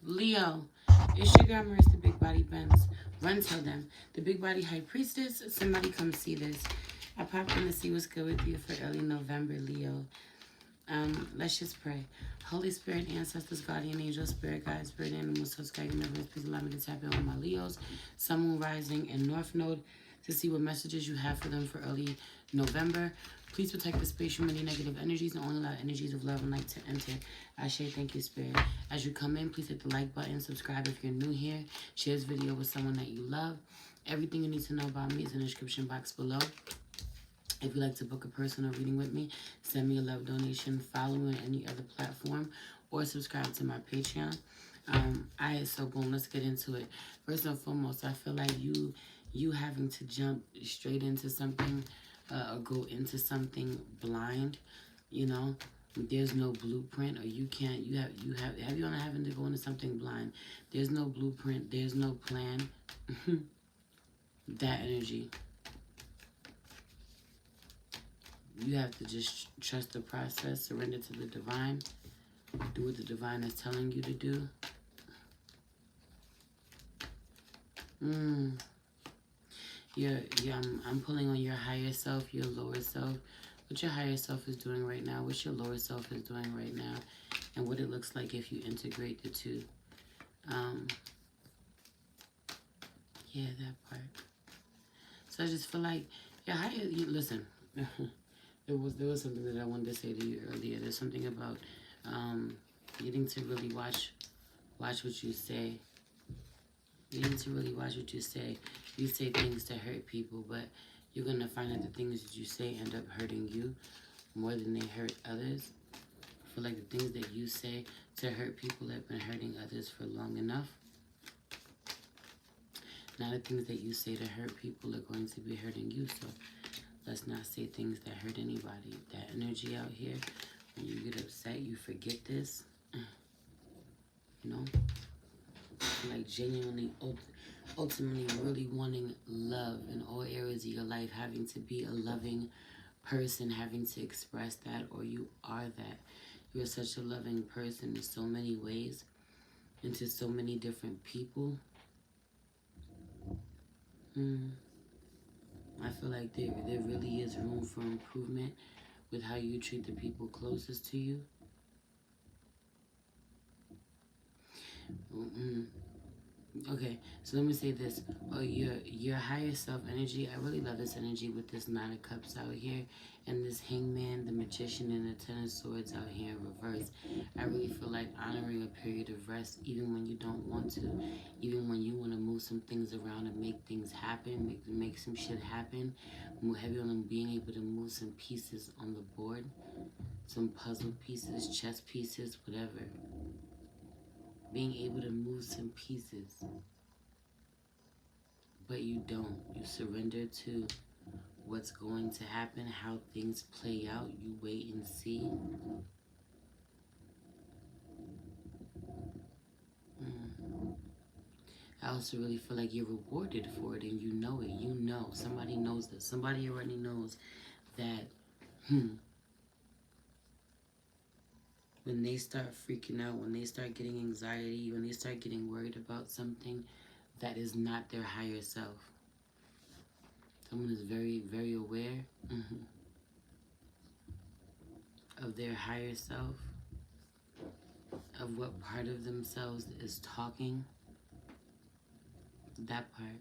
Leo, it's your girl Marissa Big Body Benz. Run tell them. The Big Body High Priestess, somebody come see this. I popped in to see what's good with you for early November, Leo. Let's just pray. Holy Spirit, ancestors, guardian angels, spirit guides, spirit animals, source guide universe, please allow me to tap in with my Leos, Sun, Moon, Rising, and North Node to see what messages you have for them for early November. Please protect the space from any negative energies and only allow energies of love and light to enter. Ashe, thank you, Spirit. As you come in, please hit the like button, subscribe if you're new here, share this video with someone that you love. Everything you need to know about me is in the description box below. If you'd like to book a personal reading with me, send me a love donation, follow me on any other platform, or subscribe to my Patreon. So boom, let's get into it. First and foremost, I feel like you having to jump straight into something or go into something blind, you know. There's no blueprint, or you can't. Have you on having to go into something blind? There's no blueprint. There's no plan. That energy. You have to just trust the process, surrender to the divine, do what the divine is telling you to do. I'm pulling on your higher self, your lower self. What your higher self is doing right now, what your lower self is doing right now, and what it looks like if you integrate the two. Yeah, that part. So I just feel like your higher, listen. There was something that I wanted to say to you earlier. There's something about needing to really watch what you say. You need to really watch what you say. You say things to hurt people, but you're gonna find that the things that you say end up hurting you more than they hurt others. I feel like the things that you say to hurt people have been hurting others for long enough. Now the things that you say to hurt people are going to be hurting you, so let's not say things that hurt anybody. That energy out here, when you get upset, you forget this. You know? Like genuinely, ultimately really wanting love in all areas of your life, having to be a loving person, having to express that, or you are that. You're such a loving person in so many ways, and to so many different people. I feel like there really is room for improvement with how you treat the people closest to you. Okay, so let me say this. Oh, your higher self energy. I really love this energy with this Nine of Cups out here, and this Hangman, the Magician, and the Ten of Swords out here in reverse. I really feel like honoring a period of rest, even when you don't want to, even when you want to move some things around and make things happen, make some shit happen. More heavy on being able to move some pieces on the board, some puzzle pieces, chess pieces, whatever. Being able to move some pieces, but you don't. You surrender to what's going to happen, how things play out. You wait and see. I also really feel like you're rewarded for it, and you know it. You know. Somebody knows this. Somebody already knows that when they start freaking out, when they start getting anxiety, when they start getting worried about something, that is not their higher self. Someone is very, very aware of their higher self, of what part of themselves is talking. That part.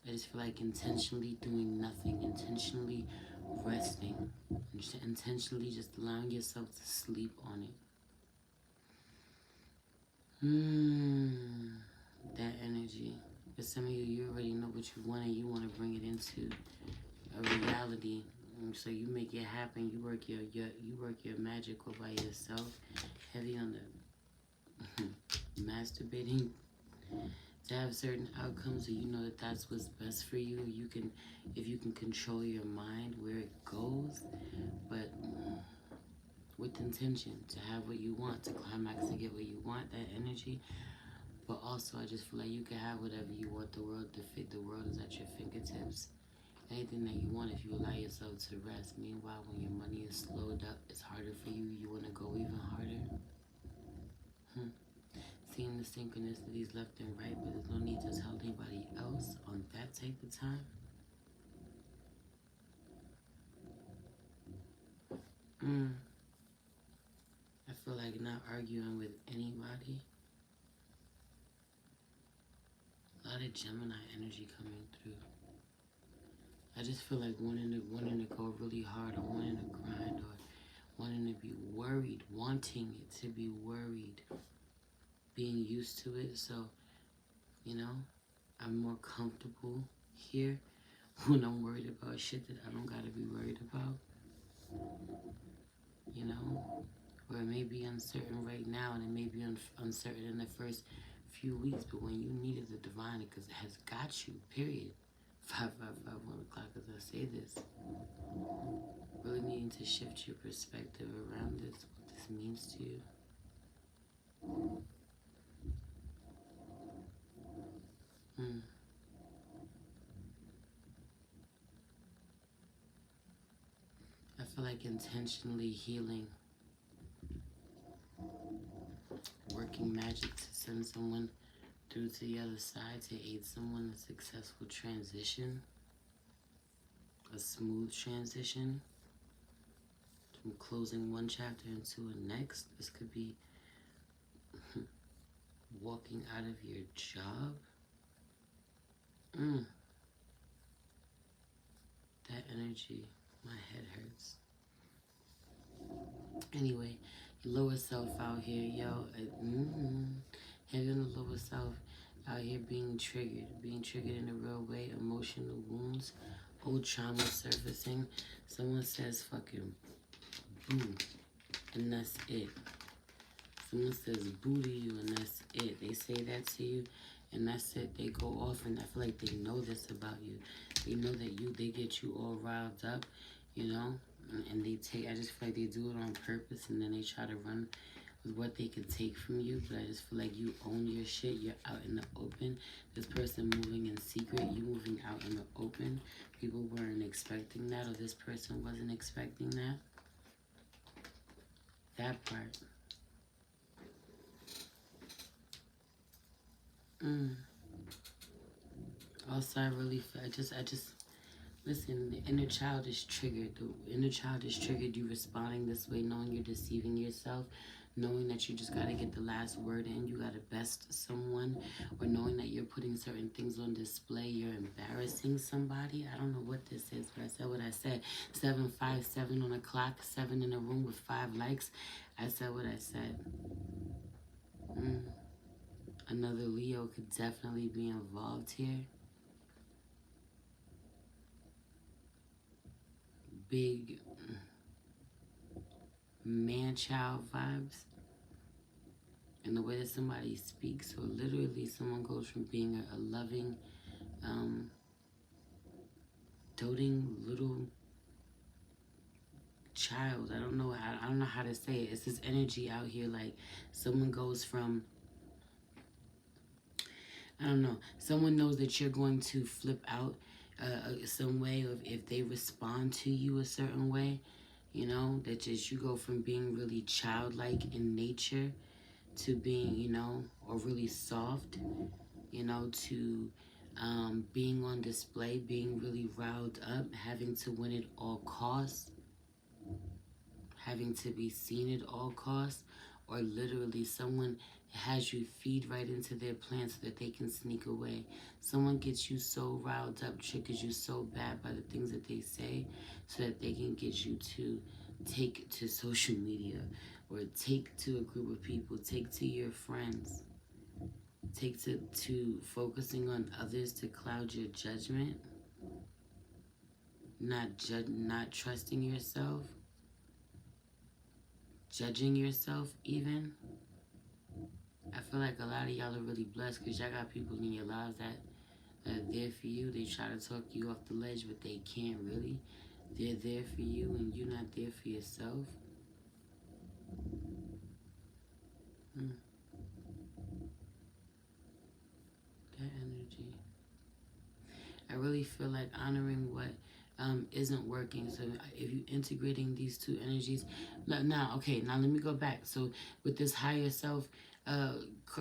I just feel like intentionally doing nothing, intentionally resting, intentionally just allowing yourself to sleep on it. That energy. For some of you, you already know what you want and you want to bring it into a reality. So you make it happen. You work your magic all by yourself. Heavy on the masturbating to have certain outcomes, so you know that that's what's best for you. If you can control your mind where it goes, but with intention to have what you want, to climax, to get what you want, that energy. But also, I just feel like you can have whatever you want. The world is at your fingertips. Anything that you want if you allow yourself to rest. Meanwhile, when your money is slowed up, it's harder for you. You want to go even harder. Seeing the synchronicities left and right, but there's no need to tell anybody else on that type of time. I feel like not arguing with anybody. A lot of Gemini energy coming through. I just feel like wanting to go really hard, or wanting to grind, or wanting to be worried, wanting it to be worried, being used to it. So, you know, I'm more comfortable here when I'm worried about shit that I don't gotta be worried about. You know, or it may be uncertain right now, and it may be uncertain in the first few weeks, but when you needed the divine, because it has got you, period. 555 1 o'clock as I say this. Really needing to shift your perspective around this, what this means to you. I feel like intentionally healing, working magic to send someone through to the other side, to aid someone in a successful transition, a smooth transition from closing one chapter into a next. This could be walking out of your job. That energy, my head hurts. Anyway, your lower self out here, yo. Having the lower self out here being triggered in a real way, emotional wounds, old trauma surfacing. Someone says fucking boo, and that's it. Someone says boo to you, and that's it. They say that to you, and that's it. They go off, and I feel like they know this about you. They know that they get you all riled up, you know, and I just feel like they do it on purpose, and then they try to run with what they can take from you. But I just feel like you own your shit. You're out in the open. This person moving in secret, you moving out in the open. People weren't expecting that, or this person wasn't expecting that. That part. Also, I just listen. The inner child is triggered. The inner child is triggered. You responding this way, knowing you're deceiving yourself, knowing that you just gotta get the last word in. You gotta best someone, or knowing that you're putting certain things on display. You're embarrassing somebody. I don't know what this is, but I said what I said. 757 on the clock. 7 in a room with 5 likes. I said what I said. Another Leo could definitely be involved here. Big man-child vibes. And the way that somebody speaks. So literally someone goes from being a loving, doting little child. I don't know how to say it. It's this energy out here, like someone goes from, I don't know, someone knows that you're going to flip out some way, or if they respond to you a certain way, you know, that just you go from being really childlike in nature to being, you know, or really soft, you know, to being on display, being really riled up, having to win at all costs, having to be seen at all costs, or literally someone has you feed right into their plan so that they can sneak away. Someone gets you so riled up, triggers you so bad by the things that they say, so that they can get you to take to social media, or take to a group of people, take to your friends, take to focusing on others to cloud your judgment, not trusting yourself, judging yourself even. I feel like a lot of y'all are really blessed because y'all got people in your lives that are there for you. They try to talk you off the ledge, but they can't really. They're there for you, and you're not there for yourself. That energy. I really feel like honoring what isn't working. So if you're integrating these two energies, now let me go back. So with this higher self,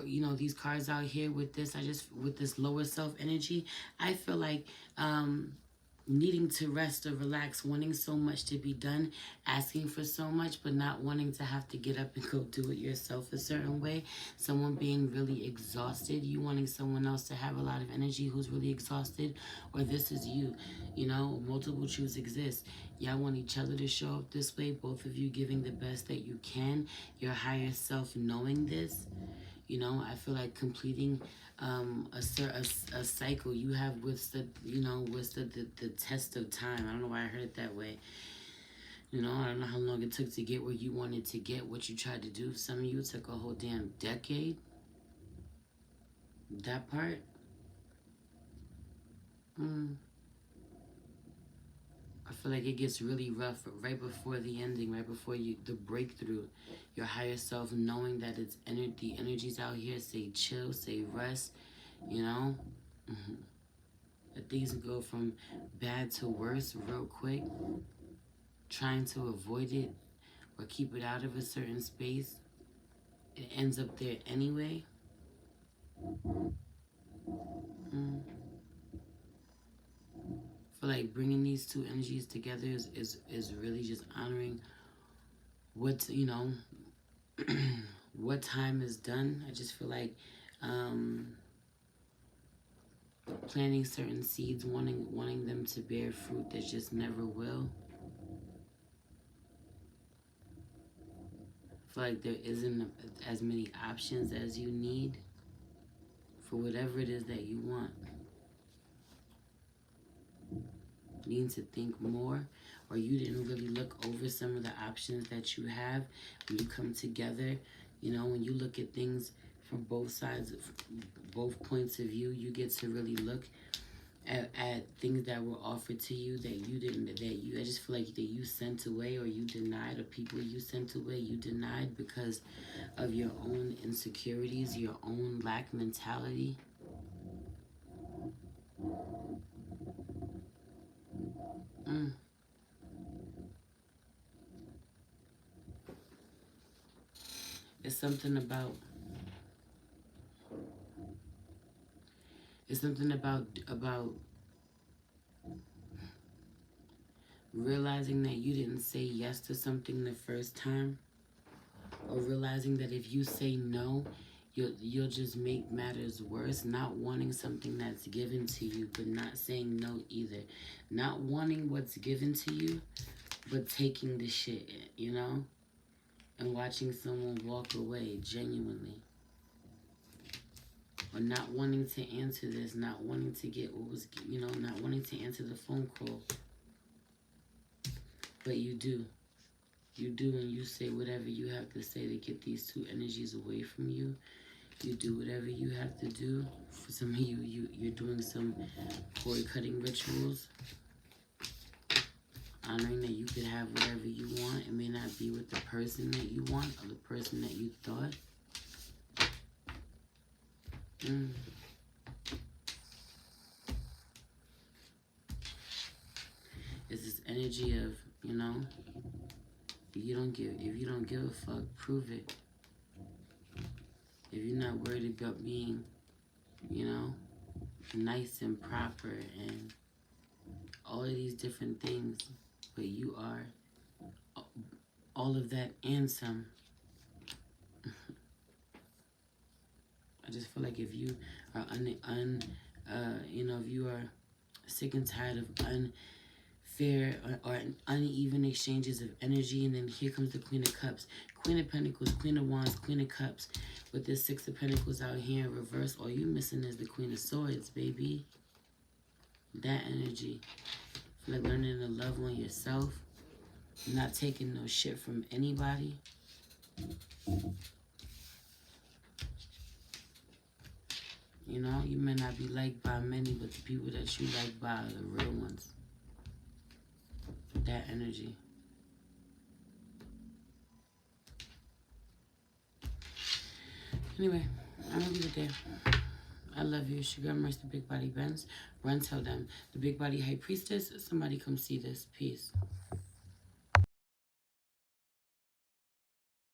you know, these cards out here with this, with this lower self energy, I feel like needing to rest or relax, wanting so much to be done, asking for so much, but not wanting to have to get up and go do it yourself a certain way. Someone being really exhausted, you wanting someone else to have a lot of energy who's really exhausted, or this is you. You know, multiple truths exist. Y'all want each other to show up this way, both of you giving the best that you can, your higher self knowing this. You know, I feel like completing a cycle you have withstood, you know, withstood the test of time. I don't know why I heard it that way. You know, I don't know how long it took to get where you wanted to get, what you tried to do. Some of you, it took a whole damn decade. That part. I feel like it gets really rough right before the ending, right before the breakthrough. Your higher self knowing that it's the energies out here say chill, say rest, you know. That things go from bad to worse real quick. Trying to avoid it or keep it out of a certain space. It ends up there anyway. I feel like bringing these two energies together is really just honoring what, you know, what time is done. I just feel like planting certain seeds, wanting them to bear fruit that just never will. I feel like there isn't as many options as you need for whatever it is that you want. You need to think more, or you didn't really look over some of the options that you have when you come together. You know, when you look at things from both sides, both points of view, you get to really look at things that were offered to you that you didn't, I just feel like that you sent away, or you denied, or people you sent away, you denied because of your own insecurities, your own lack mentality. It's something about realizing that you didn't say yes to something the first time, or realizing that if you say no, you'll just make matters worse. Not wanting something that's given to you, but not saying no either. Not wanting what's given to you, but taking the shit, you know? And watching someone walk away genuinely. Or not wanting to answer this, not wanting to get what was, you know, not wanting to answer the phone call. But you do. You do, and you say whatever you have to say to get these two energies away from you. You do whatever you have to do. For some of you, you're doing some cord cutting rituals. Honoring that you could have whatever you want. It may not be with the person that you want, or the person that you thought. It's this energy of, you know, if you don't give a fuck, prove it. If you're not worried about being, you know, nice and proper and all of these different things, but you are all of that and some. I just feel like if you are you know, if you are sick and tired of unfair or uneven exchanges of energy, and then here comes the Queen of Cups, Queen of Pentacles, Queen of Wands, Queen of Cups, with this Six of Pentacles out here in reverse. All you missing is the Queen of Swords, baby. That energy. I feel like learning to love on yourself, not taking no shit from anybody. You know, you may not be liked by many, but the people that you like by are the real ones. That energy. Anyway, I'm gonna leave it there. I love you. Sugar Mercy, the Big Body Benz. Run, tell them. The Big Body High Priestess. Somebody come see this. Peace.